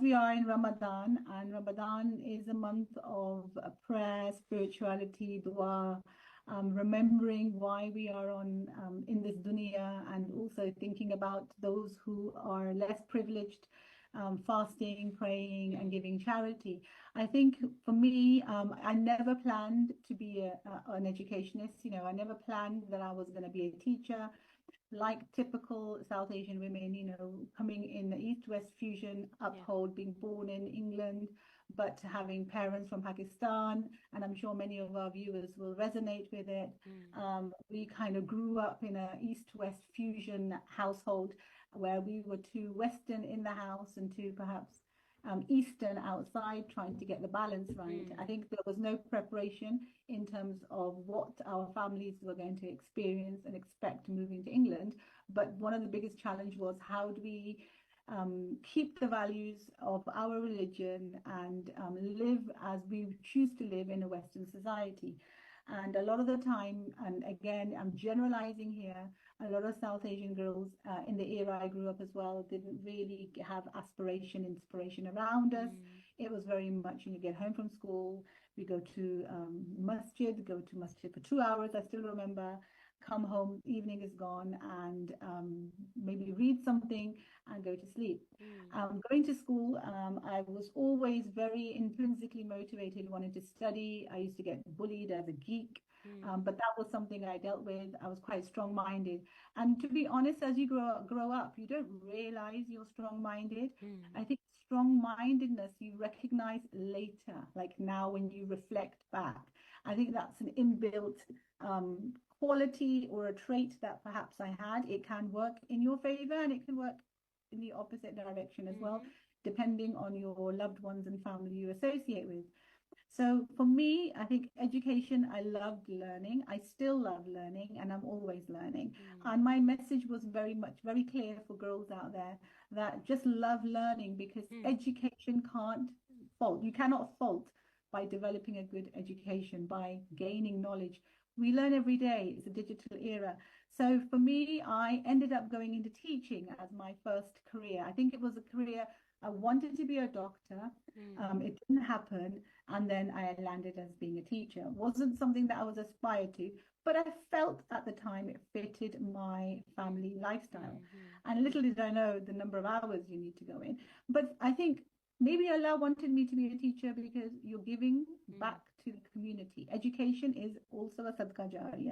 we are in Ramadan, and Ramadan is a month of prayer, spirituality, dua, remembering why we are on in this dunya, and also thinking about those who are less privileged, fasting, praying, and giving charity. I think for me, I never planned to be an educationist. I never planned that I was going to be a teacher like typical South Asian women, coming in the East-West fusion uphold, being born in England, but having parents from Pakistan, and I'm sure many of our viewers will resonate with it. We kind of grew up in a East-West fusion household where we were too Western in the house and too perhaps Eastern outside, trying to get the balance right. I think there was no preparation in terms of what our families were going to experience and expect moving to England. But one of the biggest challenge was, how do we keep the values of our religion and live as we choose to live in a Western society? And a lot of the time, and again, I'm generalizing here, a lot of South Asian girls in the era I grew up as well didn't really have aspiration, inspiration around us. It was very much, get home from school, we go to go to masjid for 2 hours. I still remember, come home, evening is gone, and maybe read something and go to sleep. Going to school, I was always very intrinsically motivated, wanted to study. I used to get bullied as a geek, but that was something I dealt with. I was quite strong-minded. And to be honest, as you grow up, you don't realize you're strong-minded. I think strong-mindedness you recognize later, like now when you reflect back. I think that's an inbuilt quality or a trait that perhaps I had. It can work in your favor and it can work in the opposite direction as well, depending on your loved ones and family you associate with. So for me, I think education, I loved learning. I still love learning, and I'm always learning. And my message was very clear for girls out there, that just love learning, because education can't fault. You cannot fault by developing a good education, by gaining knowledge. We learn every day. It's a digital era. So for me, I ended up going into teaching as my first career. I think it was a career. I wanted to be a doctor. It didn't happen. And then I landed as being a teacher. It wasn't something that I was aspired to, but I felt at the time it fitted my family lifestyle. And little did I know the number of hours you need to go in. But I think maybe Allah wanted me to be a teacher because you're giving back to the community. Education is also a sadqa jariyah.